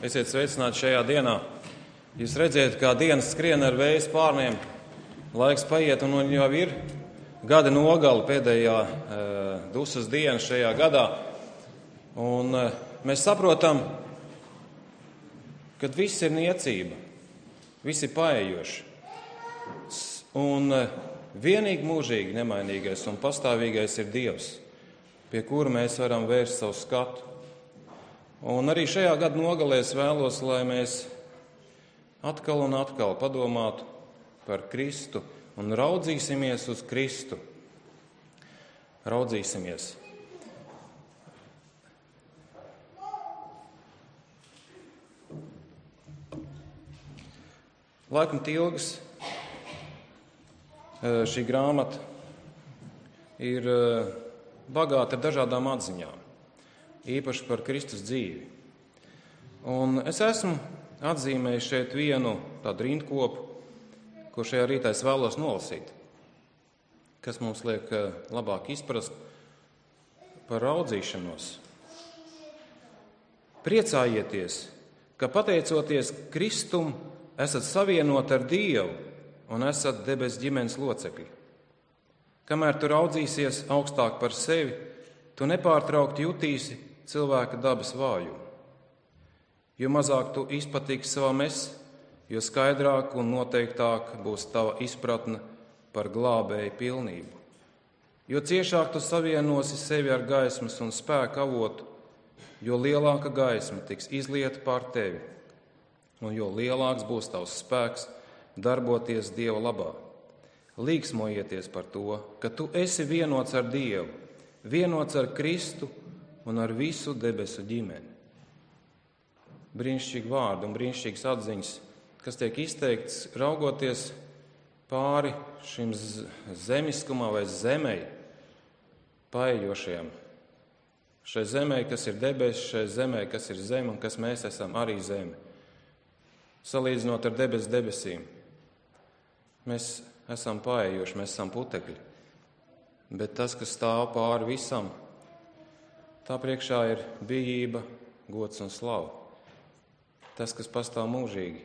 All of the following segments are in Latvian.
Esiet sveicināti šajā dienā. Jūs redzat, kā dienas skrien ar vēju spārniem. Laiks paiet, un jau ir gada nogale, pēdējā dusas diena šajā gadā. Un mēs saprotam, ka viss ir niecība, viss ir paejoši. Un vienīgi mūžīgi nemainīgais un pastāvīgais ir Dievs, pie kura mēs varam vērst savu skatu. Un arī šajā gada nogalē es vēlos, lai mēs atkal un atkal padomātu par Kristu un raudzīsimies uz Kristu. Raudzīsimies. Laikam ilgas šī grāmata ir bagāta ar dažādām atziņām, īpaši par Kristus dzīvi. Un es esmu atzīmējis šeit vienu tādu rindkopu, ko šajā rītā es vēlos nolasīt, kas mums liek labāk izprast par raudzīšanos. Priecājieties, ka pateicoties Kristum esat savienoti ar Dievu un esat debesu ģimenes locekļi. Kamēr tu raudzīsies augstāk par sevi, tu nepārtraukti jutīsi cilvēka dabas vājumu. Jo mazāk tu izpatīsi savam es, jo skaidrāk un noteiktāk būs tava izpratne par glābēju pilnību. Jo ciešāk tu savienosi sevi ar gaismas un spēka avotu, jo lielāka gaisma tiks izlieta pār tevi, un jo lielāks būs tavs spēks darboties Dieva labā. Līksmojieties par to, ka tu esi vienots ar Dievu, vienots ar Kristu un ar visu debesu ģimeni. Brīnišķīgi vārdi un brīnišķīgas atziņas, kas tiek izteikts raugoties pāri šim zemiskumā vai zemei paejošajam. Šai zemei, kas ir debesis, šai zemei, kas ir zeme un kas mēs esam arī zeme. Salīdzinot ar debesīm, mēs esam paejoši, mēs esam putekļi. Bet tas, kas stāv pāri visam, tā priekšā ir bijība, gods un slava. Tas, kas pastāv mūžīgi.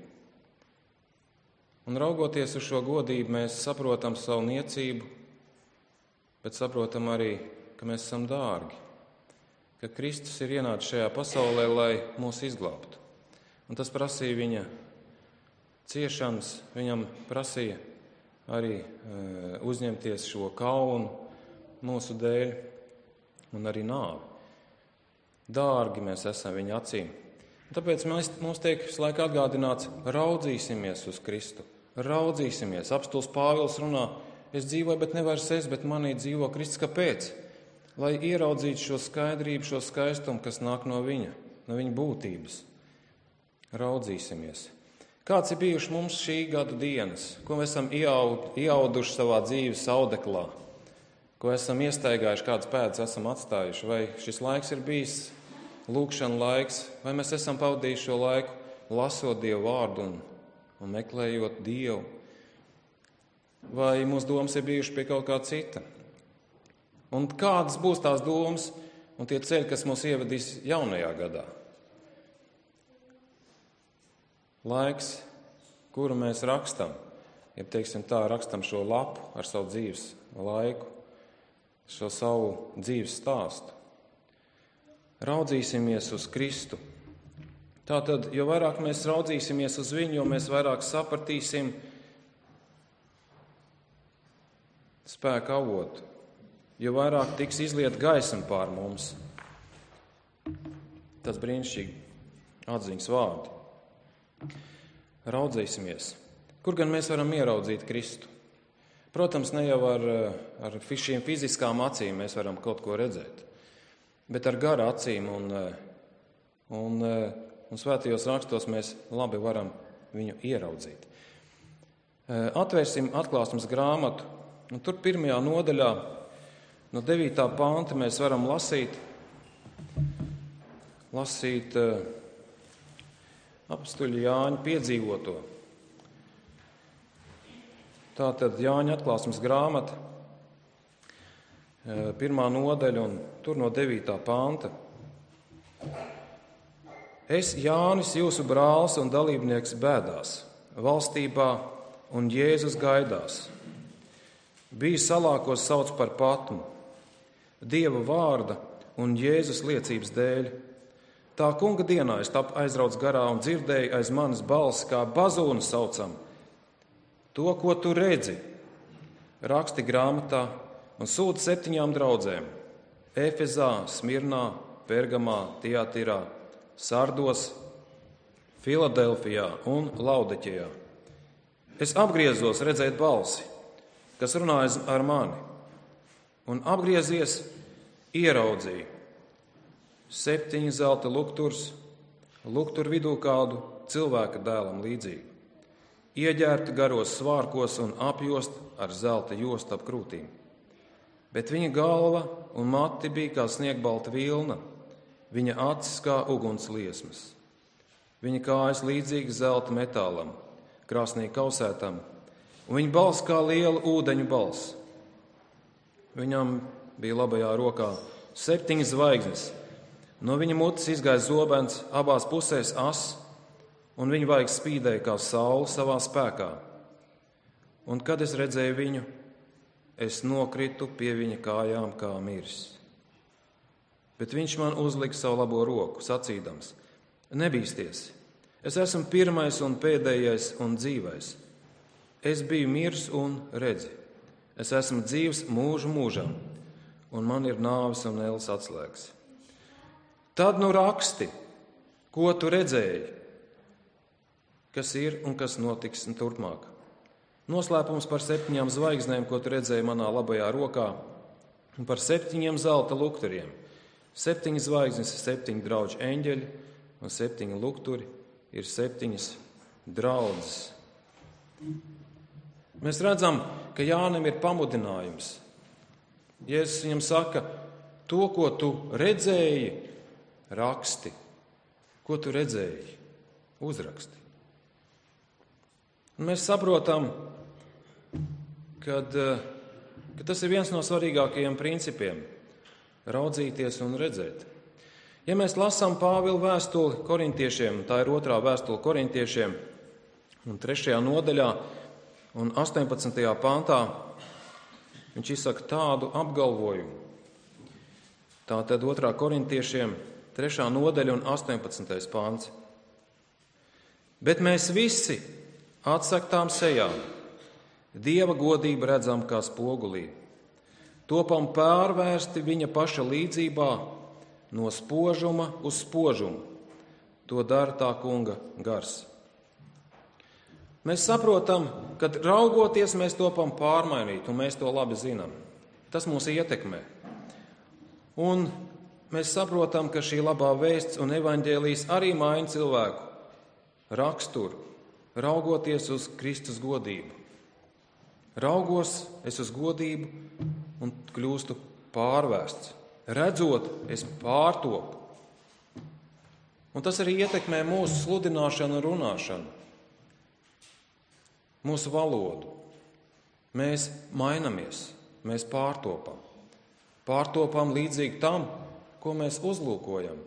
Un raugoties uz šo godību, mēs saprotam savu niecību, bet saprotam arī, ka mēs esam dārgi, ka Kristus ir ienācis šajā pasaulē, lai mūs izglābtu. Un tas prasīja viņa ciešanas, viņam prasīja arī uzņemties šo kaunu mūsu dēļ un arī nāvi. Dārgi mēs esam viņa acīm. Tāpēc mums tiek visu laiku atgādināts, raudzīsimies uz Kristu. Raudzīsimies. Apostuls Pāvils runā, es dzīvoju, bet ne vairs es, bet manī dzīvo Kristus. Kāpēc? Lai ieraudzītu šo skaidrību, šo skaistumu, kas nāk no viņa būtības. Raudzīsimies. Kāds ir bijuši mums šī gada dienas, ko mēs esam iauduši savā dzīves audeklā, ko esam iestaigājuši, kādas pēdas esam atstājuši, vai šis laiks ir bijis lūkšana laiks, vai mēs esam pavadījuši šo laiku lasot Dievu vārdu un meklējot Dievu, vai mūsu domas ir bijuši pie kaut kā cita. Un kādas būs tās domas un tie ceļi, kas mūs ievedīs jaunajā gadā? Laiks, kuru mēs rakstam, ja teiksim tā, rakstam šo lapu ar savu dzīves laiku, šo savu dzīves stāstu. Raudzīsimies uz Kristu. Tātad, jo vairāk mēs raudzīsimies uz viņu, jo mēs vairāk sapratīsim spēka avotu, jo vairāk tiks izliet gaisma pār mums. Tas brīnišķīgi atziņas vārdi. Raudzīsimies. Kur gan mēs varam ieraudzīt Kristu? Protams, ne jau ar šīm fiziskām acīm mēs varam kaut ko redzēt, bet ar gara acīm un svētajos rakstos mēs labi varam viņu ieraudzīt. Atvērsim atklāsmes grāmatu, un tur 1. nodaļā no 9. panta mēs varam lasīt apostoļa Jāņa piedzīvoto. Tātad Jāņa atklāsmes grāmata, 1. nodaļa un tur no 9. panta. Es, Jānis, jūsu brālis un dalībnieks bēdās, valstībā un Jēzus gaidās. Biju salā, ko sauc par Patmu, Dieva vārda un Jēzus liecības dēļ. Tā kunga dienā es tapu aizrauts garā un dzirdēju aiz manas balss, kā bazūnu saucam. To, ko tu redzi, raksti grāmatā un sūti 7 draudzēm – Efezā, Smirnā, Pergamā, Tiatirā, Sardos, Filadelfijā un Laudeķijā. Es apgriezos redzēt balsi, kas runāja ar mani, un apgriezies ieraudzīju 7 zelta lukturs, lukturu vidū kādu cilvēka dēlam līdzīgu, ieģērtu garos svārkos un apjost ar zelta jostu ap krūtīm. Bet viņa galva un mati bija kā sniegbalta vilna, viņa acis kā uguns liesmas. Viņa kājas līdzīgi zelta metālam, krāsnī kausētam, un viņa balss kā liela ūdeņu balss. Viņam bija labajā rokā 7 zvaigznes. No viņa mutes izgāja zobens, abās pusēs as, un viņa vaigs spīdēja kā saule savā spēkā. Un kad es redzēju viņu, es nokritu pie viņa kājām kā miris. Bet viņš man uzlika savu labo roku, sacīdams: nebīsties, es esmu pirmais un pēdējais un dzīvais. Es biju miris un redzi, es esmu dzīvs mūžu mūžam, un man ir nāves un ēles atslēgas. Tad nu raksti, ko tu redzēji, kas ir un kas notiks turpmāk. Noslēpums par 7 zvaigznēm, ko tu redzēji manā labajā rokā, un par 7 zelta lukturiem. 7 zvaigznes ir 7 draugu eņģeļi, un 7 lukturi ir 7 draudzes. Mēs redzam, ka Jānim ir pamudinājums. Jēzus viņam saka, to, ko tu redzēji, raksti. Ko tu redzēji, uzraksti. Un mēs saprotam, ka tas ir viens no svarīgākajiem principiem – raudzīties un redzēt. Ja mēs lasām Pāvila vēstuli korintiešiem, tā ir 2. vēstule korintiešiem, un 3. nodaļā un 18. pantā, viņš izsaka tādu apgalvojumu. Tātad 2. korintiešiem, 3. nodaļa un 18. pants. Bet mēs visi atsaktām sejām, Dieva godību redzam kā spogulī. Topam pārvērsti viņa paša līdzībā no spožuma uz spožumu. To dara tā kunga gars. Mēs saprotam, ka raugoties mēs topam pārmainīt, un mēs to labi zinām. Tas mūs ietekmē. Un mēs saprotam, ka šī labā vēsts un evaņģēlijas arī maina cilvēku raksturu, raugoties uz Kristus godību. Raugos es uz godību un kļūstu pārvērsts. Redzot, es pārtopu. Un tas arī ietekmē mūsu sludināšanu un runāšanu, mūsu valodu. Mēs mainamies, mēs pārtopam. Pārtopam līdzīgi tam, ko mēs uzlūkojam.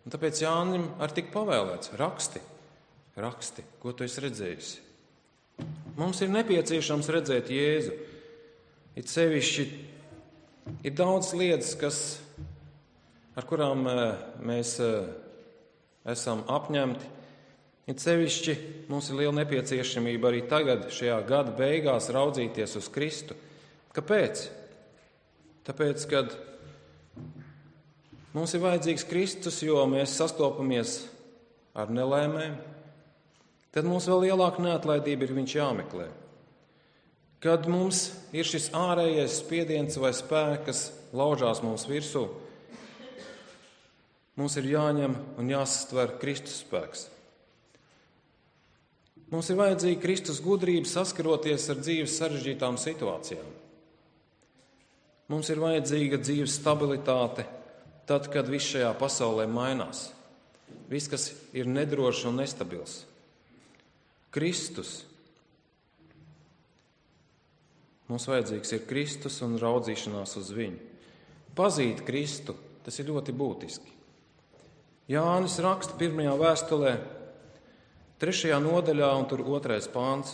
Un tāpēc Jānim ar tik pavēlēts raksti, ko tu esi redzējis. Mums ir nepieciešams redzēt Jēzu. It sevišķi ir daudz lietas, ar kurām mēs esam apņemti. It sevišķi mums ir liela nepieciešamība arī tagad, šajā gada beigās, raudzīties uz Kristu. Kāpēc? Tāpēc, kad mums ir vajadzīgs Kristus, jo mēs sastopamies ar nelēmēm, tad mums vēl lielāka neatlaidība ir viņš jāmeklē. Kad mums ir šis ārējais spiediens vai spēks, kas laužās mums virsū, mums ir jāņem un jāsastver Kristus spēks. Mums ir vajadzīga Kristus gudrība saskaroties ar dzīves sarežģītām situācijām. Mums ir vajadzīga dzīves stabilitāte tad, kad viss šajā pasaulē mainās. Viss, kas ir nedrošs un nestabils. Kristus. Mums vajadzīgs ir Kristus un raudzīšanās uz viņu. Pazīt Kristu, tas ir ļoti būtiski. Jānis raksta 1. vēstulē, 3. nodaļā un tur 2. pāns.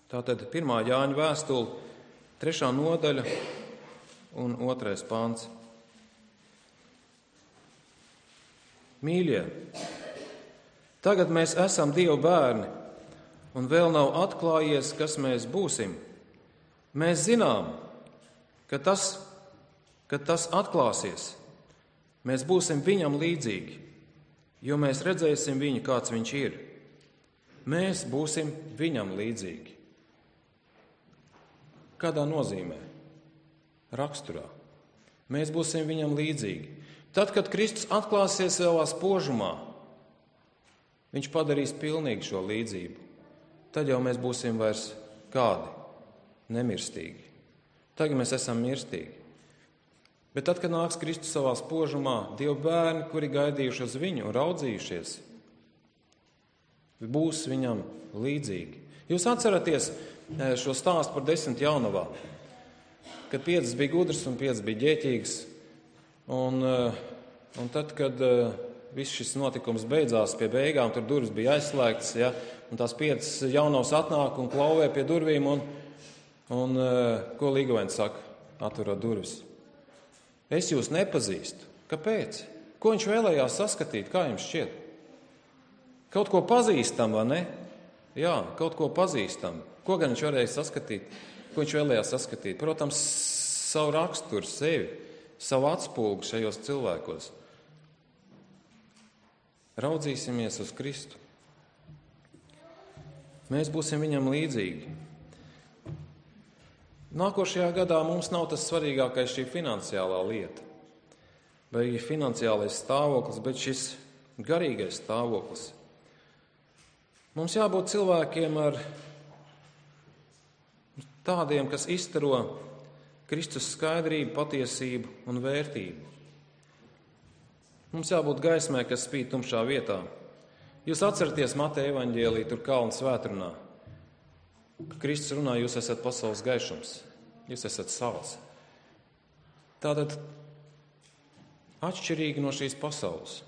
Tātad 1. Jāņa vēstule, 3. nodaļa un 2. pāns. Mīļie, tagad mēs esam Dieva bērni, un vēl nav atklājies, kas mēs būsim. Mēs zinām, ka tas atklāsies, mēs būsim viņam līdzīgi, jo mēs redzēsim viņu, kāds viņš ir. Mēs būsim viņam līdzīgi. Kādā nozīmē? Raksturā. Mēs būsim viņam līdzīgi. Tad, kad Kristus atklāsies savā spožumā, viņš padarīs pilnīgi šo līdzību. Tad jau mēs būsim vairs kādi? Nemirstīgi. Tagad mēs esam mirstīgi. Bet tad, kad nāks Kristus savā spožumā, Dieva bērni, kuri gaidījuši uz viņu un raudzījušies, būs viņam līdzīgi. Jūs atceraties šo stāstu par 10 jaunavām, kad 5 bija gudras un 5 bija ģēķīgas. Un tad, kad viss šis notikums beidzās pie beigām, tur durvis bija aizslēgtas, ja, un tās 5 jaunavas atnāk un klauvē pie durvīm, un ko Līgovēns saka, atverot durvis? Es jūs nepazīstu. Kāpēc? Ko viņš vēlējās saskatīt? Kā jums šķiet? Kaut ko pazīstam, vai ne? Jā, kaut ko pazīstam. Ko gan viņš varēja saskatīt? Ko viņš vēlējās saskatīt? Protams, savu raksturu, sevi, savu atspulgu šajos cilvēkos. Raudzīsimies uz Kristu. Mēs būsim viņam līdzīgi. Nākošajā gadā mums nav tas svarīgākais šī finansiālā lieta, vai finansiālais stāvoklis, bet šis garīgais stāvoklis. Mums jābūt cilvēkiem ar tādiem, kas izstaro Kristus skaidrību, patiesību un vērtību. Mums jābūt gaismai, kas spīd tumšā vietā. Jūs atceraties Mateja evaņģēlija, tur kalna svētrunā, ka Kristus runā, jūs esat pasaules gaišums, jūs esat sals. Tātad atšķirīgi no šīs pasaules.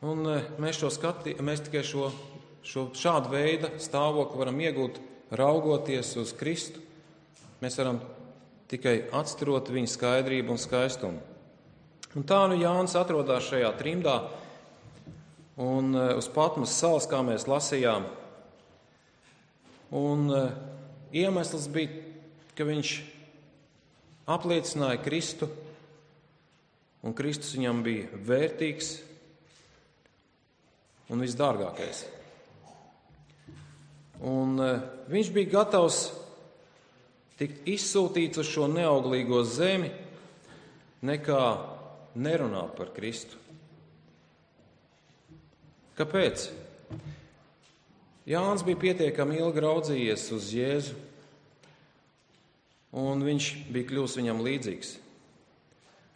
Un mēs tikai šādu veidu stāvokli varam iegūt, raugoties uz Kristu. Mēs varam tikai atstarot viņa skaidrību un skaistumu. Un tā nu Jānis atrodas šajā trimdā un uz Patmas salas, kā mēs lasījām. Un iemesls bija, ka viņš apliecināja Kristu, un Kristus viņam bija vērtīgs un visdārgākais. Un viņš bija gatavs tikt izsūtīts uz šo neauglīgo zemi, nekā nerunāt par Kristu. Kāpēc? Jānis bija pietiekami ilgi raudzījies uz Jēzu, un viņš bija kļuvis viņam līdzīgs.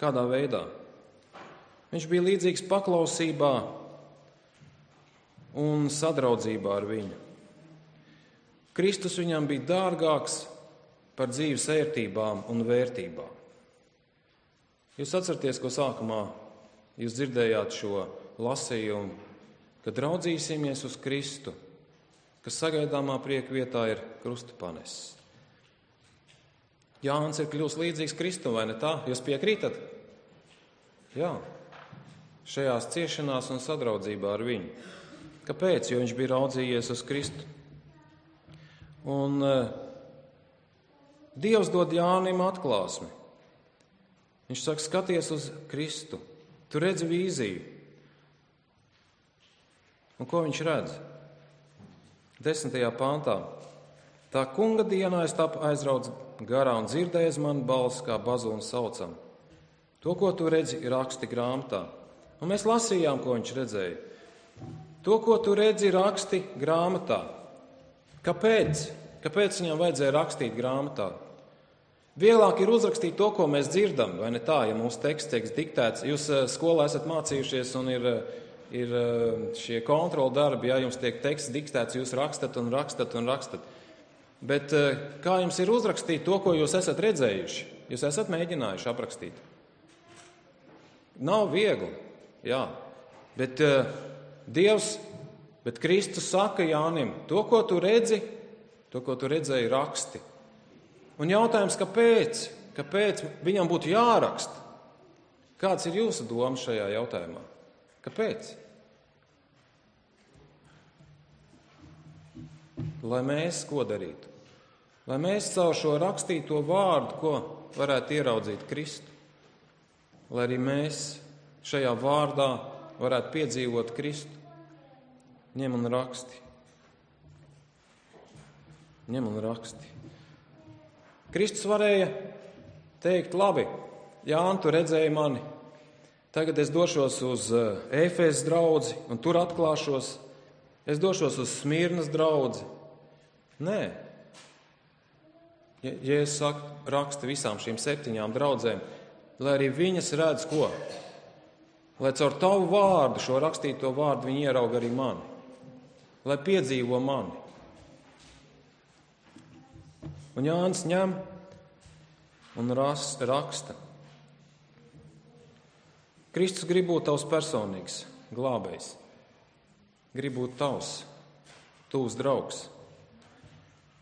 Kādā veidā? Viņš bija līdzīgs paklausībā un sadraudzībā ar viņu. Kristus viņam bija dārgāks par dzīves ērtībām un vērtībām. Jūs atceraties, ko sākumā jūs dzirdējāt šo lasījumu, kad raudzīsimies uz Kristu, kas sagaidāmā prieka vietā ir krustu panesis. Jānis ir kļūst līdzīgs Kristum, vai ne tā? Jūs piekrītat? Jā. Šajās ciešanās un sadraudzībā ar viņu. Kāpēc? Jo viņš bija raudzījies uz Kristu. Un Dievs dod Jānim atklāsmi. Viņš saka, skaties uz Kristu. Tu redzi vīziju. Un ko viņš redz? 10. pāntā. Tā kunga dienā es tapu aizrauts garā un dzirdēju man balss kā bazūnu saucam. To, ko tu redzi, raksti grāmatā. Un mēs lasījām, ko viņš redzēja. To, ko tu redzi, raksti grāmatā. Kāpēc? Kāpēc viņam vajadzēja rakstīt grāmatā? Vieglāk ir uzrakstīt to, ko mēs dzirdam, vai ne tā, ja mūsu teksts tiek diktēts. Jūs skolā esat mācījušies un ir šie kontrola darbi, ja jums tiek teksts diktēts, jūs rakstat un rakstat un rakstat. Bet kā jums ir uzrakstīt to, ko jūs esat redzējuši? Jūs esat mēģinājuši aprakstīt? Nav viegli, jā. Bet Kristus saka Jānim, to, ko tu redzi, to, ko tu redzēji, raksti. Un jautājums, kāpēc? Kāpēc viņam būtu jāraksta? Kāds ir jūsu doma šajā jautājumā? Kāpēc? Lai mēs ko darītu? Lai mēs caur šo rakstīto vārdu, ko varētu ieraudzīt Kristu. Lai arī mēs šajā vārdā varētu piedzīvot Kristu. Ņem un raksti. Ņem un raksti. Kristus varēja teikt, labi, Jāni, tu redzēji mani. Tagad es došos uz Efēzes draudzi un tur atklāšos. Es došos uz Smirnas draudzi. Nē. Jēzus saka, raksta visām šīm 7 draudzēm, lai arī viņas redz ko? Lai caur tavu vārdu, šo rakstīto vārdu, viņi ierauga arī mani. Lai piedzīvo mani. Un Jānis ņem un raksta. Kristus grib būt tavs personīgs glābējs. Grib būt tavs, tuvs draugs.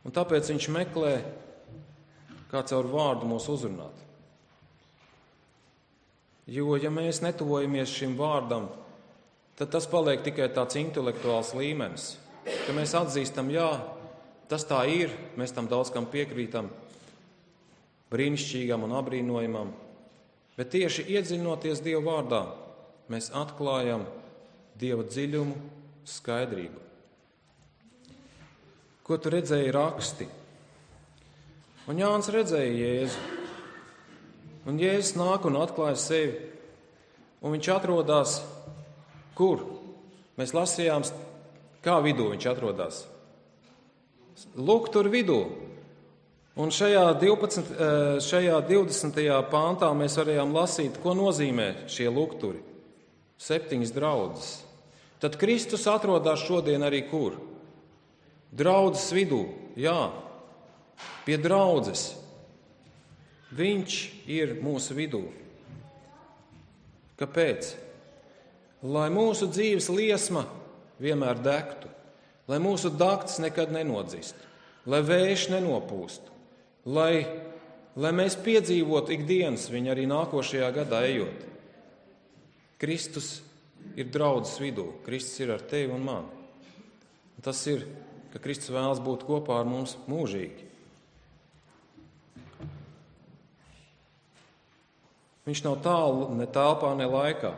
Un tāpēc viņš meklē, kā caur vārdu mūs uzrunāt. Jo, ja mēs netuvojamies šim vārdam, tad tas paliek tikai tāds intelektuāls līmenis, ka mēs atzīstam, jā, tas tā ir, mēs tam daudz kam piekrītam, brīnišķīgam un abrīnojamam, bet tieši iedziļinoties Dieva vārdā, mēs atklājam Dieva dziļumu, skaidrību. Ko tu redzēji, raksti? Un Jānis redzēja Jēzu. Un Jēzus nāk un atklāja sevi. Un viņš atrodas kur? Mēs lasījām, kā vidū viņš atrodas. Lūk, tur vidū. Un šajā 20. pāntā mēs varējām lasīt, ko nozīmē šie lukturi. 7 draudzes. Tad Kristus atrodas šodien arī kur? Draudzes vidū, jā, pie draudzes. Viņš ir mūsu vidū. Kāpēc? Lai mūsu dzīves liesma vienmēr degtu, lai mūsu dakts nekad nenodzistu, lai vējš nenopūstu, lai mēs piedzīvotu ikdienas viņu arī nākošajā gadā ejot. Kristus ir draudzes vidū, Kristus ir ar tevi un mani. Tas ir, ka Kristus vēlas būt kopā ar mums mūžīgi. Viņš nav tālu ne telpā, ne laikā,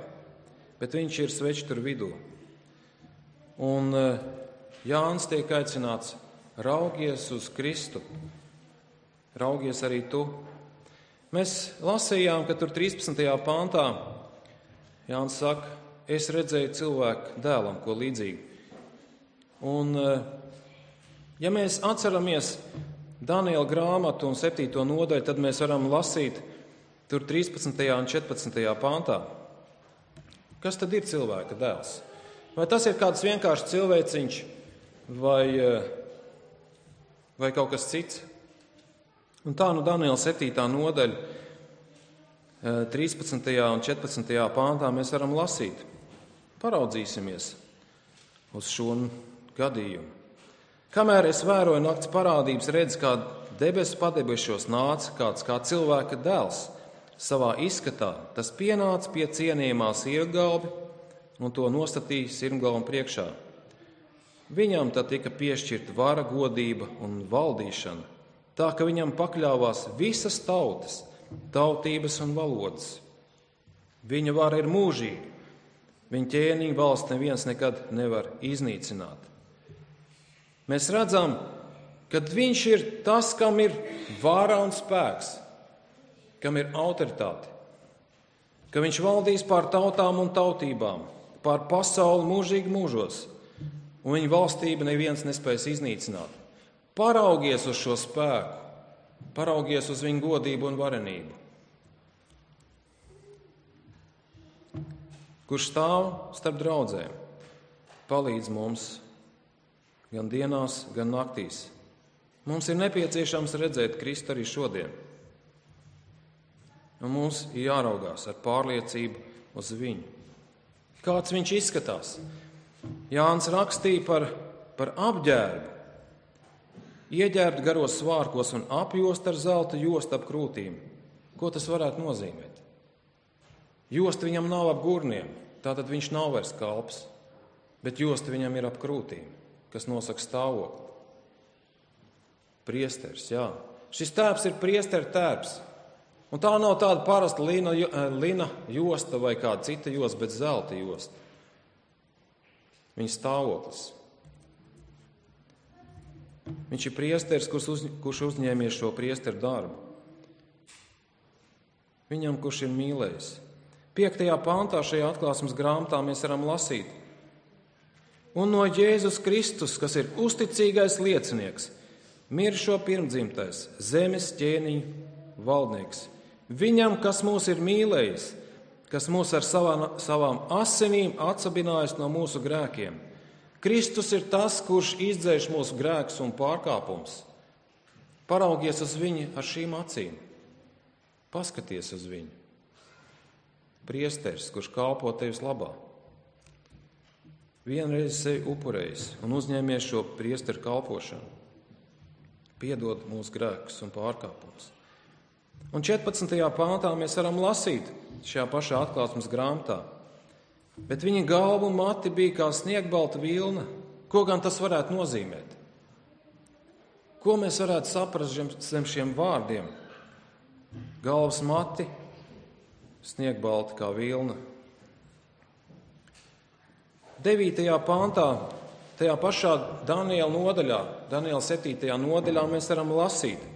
bet viņš ir svečs tur vidū. Un Jānis tiek aicināts, raugies uz Kristu, raugies arī tu. Mēs lasījām, ka tur 13. pāntā Jānis saka, es redzēju cilvēku dēlam, ko līdzīgi. Un ja mēs atceramies Daniela grāmatu un 7. nodaļu, tad mēs varam lasīt tur 13. un 14. pāntā. Kas tad ir cilvēka dēls? Vai tas ir kāds vienkāršs cilvēciņš vai kaut kas cits? Un tā nu Daniela 7. nodaļa 13. un 14. pāntā mēs varam lasīt. Paraudzīsimies uz šo gadījumu. Kamēr es vēroju nakts parādības, redzu, kā debesis padebešos nāca kāds kā cilvēka dēls savā izskatā. Tas pienāca pie cienījamā sirmgalva un to nostatīja sirmgalvam priekšā. Viņam tad tika piešķirta vara, godība un valdīšana, tā ka viņam pakļāvās visas tautas, tautības un valodas. Viņa vara ir mūžīga. Viņa ķēniņa valsts neviens nekad nevar iznīcināt. Mēs redzam, ka viņš ir tas, kam ir vara un spēks, kam ir autoritāte, ka viņš valdīs pār tautām un tautībām, pār pasauli mūžīgi mūžos, un viņa valstība neviens nespēs iznīcināt. Paraugies uz šo spēku, paraugies uz viņa godību un varenību. Kurš stāv starp draudzēm, palīdz mums gan dienās, gan naktīs. Mums ir nepieciešams redzēt Kristu arī šodien. Un mums ir jāraugās ar pārliecību uz viņu. Kāds viņš izskatās? Jānis rakstīja par apģērbu. Ieģērbt garos svārkos un apjost ar zelta jostu ap krūtīm. Ko tas varētu nozīmēt? Josta viņam nav ap gurniem, tātad viņš nav vairs kalps, bet josta viņam ir ap krūtīm, kas nosaka stāvokli. Priesteris, jā. Šis tērps ir priestera tērps. Un tā nav tāda parasta lina josta vai kāda cita josta, bet zelta josta. Viņa stāvoklis. Viņš ir priesteris, kurš uzņēmies šo priesteru darbu. Viņam, kurš ir mīlējis. 5. pantā šajā atklāsmes grāmatā mēs varam lasīt. Un no Jēzus Kristus, kas ir uzticīgais liecinieks, miršo pirmdzimtais, zemes ķēniņu valdnieks. Viņam, kas mūs ir mīlējis, kas mūs ar savām asinīm atsabinājis no mūsu grēkiem. Kristus ir tas, kurš izdzēš mūsu grēkus un pārkāpumus. Paraugies uz viņu ar šīm acīm. Paskaties uz viņu. Priesteris, kurš kalpo tevis labā. Vienreiz sevi upurējis un uzņēmies šo priesteru kalpošanu. Piedod mūsu grēkus un pārkāpumus. Un 14. pāntā mēs varam lasīt šajā pašā atklāsmes grāmatā. Bet viņa galva un mati bija kā sniegbalta vilna. Ko gan tas varētu nozīmēt? Ko mēs varētu saprast zem šiem vārdiem? Galvas mati, sniegbalti kā vilna. 9. pāntā, tajā pašā Daniela nodaļā, Daniela 7. nodaļā mēs varam lasīt.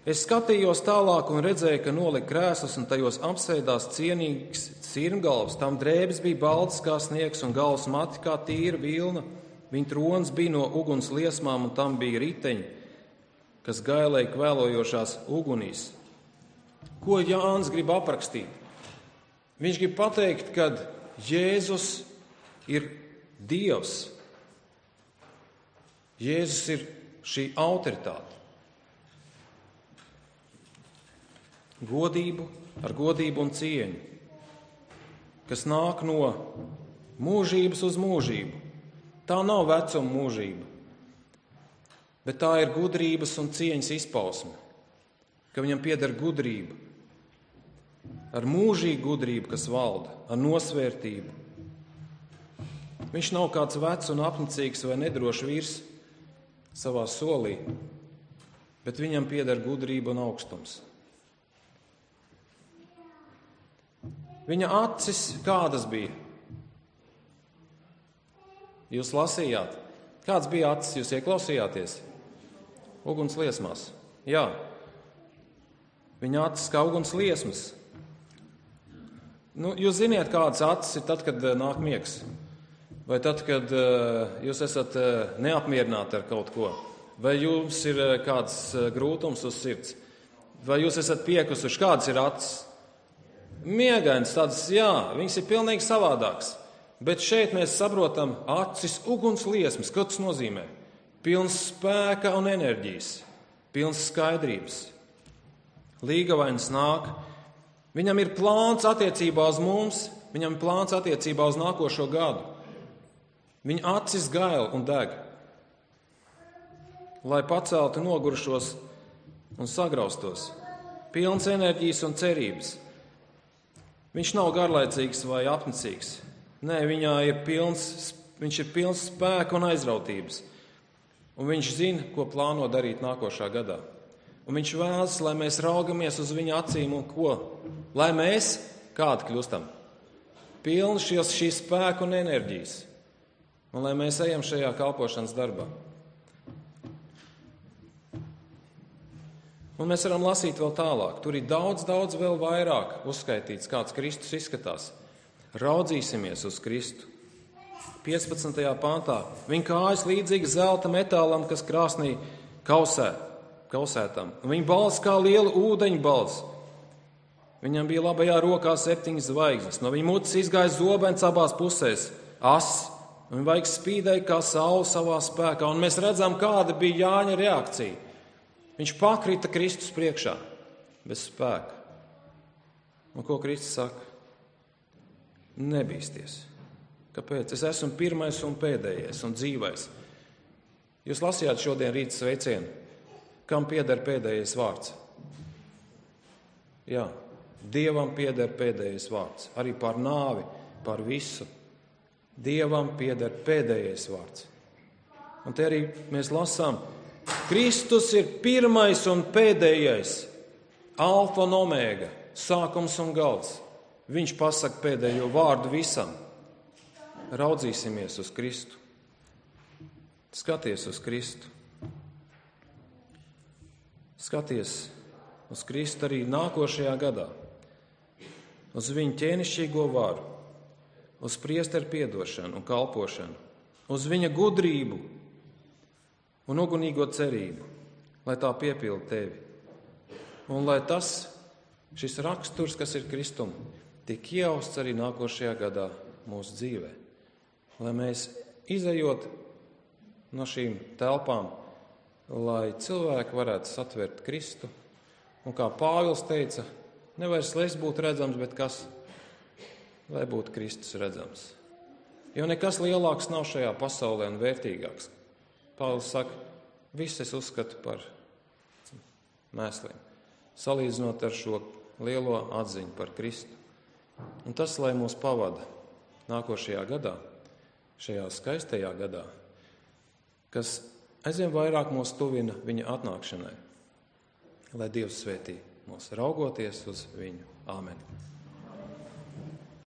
Es skatījos tālāk un redzēju, ka nolika krēslus un tajos apsēdās cienīgs sirmgalvs. Tam drēbes bija baltas kā sniegs un galvas mati kā tīra vilna. Viņa trons bija no uguns liesmām un tam bija riteņi, kas gailēja kvēlojošās ugunīs. Ko Jānis grib aprakstīt? Viņš grib pateikt, ka Jēzus ir Dievs. Jēzus ir šī autoritāte. Ar godību un cieņu, kas nāk no mūžības uz mūžību. Tā nav vecuma mūžība, bet tā ir gudrības un cieņas izpausme, ka viņam pieder gudrība, ar mūžīgu gudrību, kas valda, ar nosvērtību. Viņš nav kāds vecs un apnicīgs vai nedrošs vīrs savā solī, bet viņam pieder gudrība un augstums. Viņa acis kādas bija? Jūs lasījāt. Kāds bija acis? Jūs ieklausījāties? Uguns liesmās. Jā. Viņa acis kā uguns liesmas. Jūs ziniet, kādas acis ir tad, kad nāk miegs? Vai tad, kad jūs esat neapmierināti ar kaut ko? Vai jums ir kāds grūtums uz sirds? Vai jūs esat piekusuši? Kādas ir acis? Miegains tādas, jā, viņas ir pilnīgi savādāks. Bet šeit mēs saprotam acis uguns liesmas. Ko tas nozīmē? Pilns spēka un enerģijas, pilns skaidrības. Līgavains nāk. Viņam ir plāns attiecībā uz mums, viņam ir plāns attiecībā uz nākošo gadu. Viņa acis gaila un deg, lai paceltu nogurušos un sagraustos. Pilns enerģijas un cerības. Viņš nav garlaicīgs vai apnicīgs. Nē, viņš ir pilns spēka un aizrautības. Un viņš zina, ko plāno darīt nākošā gadā. Un viņš vēlas, lai mēs raugamies uz viņa acīm un ko? Lai mēs kādi kļūstam? Pilni šī spēka un enerģijas. Un lai mēs ejam šajā kalpošanas darbā. Un mēs varam lasīt vēl tālāk. Tur ir daudz vēl vairāk uzskaitīts, kāds Kristus izskatās. Raudzīsimies uz Kristu. 15. pantā. Viņa kājas līdzīgi zelta metālam, kas krāsnī kausētam. Viņa balss kā liela ūdeņa balss. Viņam bija labajā rokā 7 zvaigznes. No viņa mutes izgāja zobens abās pusēs. Ass. Un viņa vaigs spīdēja kā saule savā spēkā. Un mēs redzam, kāda bija Jāņa reakcija. Viņš pakrita Kristus priekšā. bez spēka. Un ko Kristus saka? Nebīsties. Kāpēc? Es esmu pirmais un pēdējais un dzīvais. Jūs lasījāt šodien rīta sveicienu. Kam pieder pēdējais vārds? Jā, Dievam pieder pēdējais vārds. Arī par nāvi, par visu. Dievam pieder pēdējais vārds. Un te arī mēs lasām, Kristus ir pirmais un pēdējais, alfa un omēga, sākums un gals. Viņš pasaka pēdējo vārdu visam. Raudzīsimies uz Kristu. Skaties uz Kristu. Skaties uz Kristu arī nākošajā gadā. Uz viņa ķēnišķīgo varu, uz priesteru piedošanu un kalpošanu, uz viņa gudrību un ugunīgo cerību, lai tā piepilda tevi. Un lai šis raksturs, kas ir Kristum, tik iejausts arī nākošajā gadā mūsu dzīvē. Lai mēs izejot no šīm telpām, lai cilvēki varētu satvert Kristu. Un kā Pāvils teica, nevairs es būtu redzams, bet kas? Lai būtu Kristus redzams. Jo nekas lielāks nav šajā pasaulē un vērtīgāks. Pāvils saka, viss es uzskatu par mēsliem, salīdzinot ar šo lielo atziņu par Kristu. Un tas, lai mūs pavada nākošajā gadā, šajā skaistajā gadā, kas aizvien vairāk mūs tuvina viņa atnākšanai. Lai Dievs svētī mūs raugoties uz viņu. Āmen.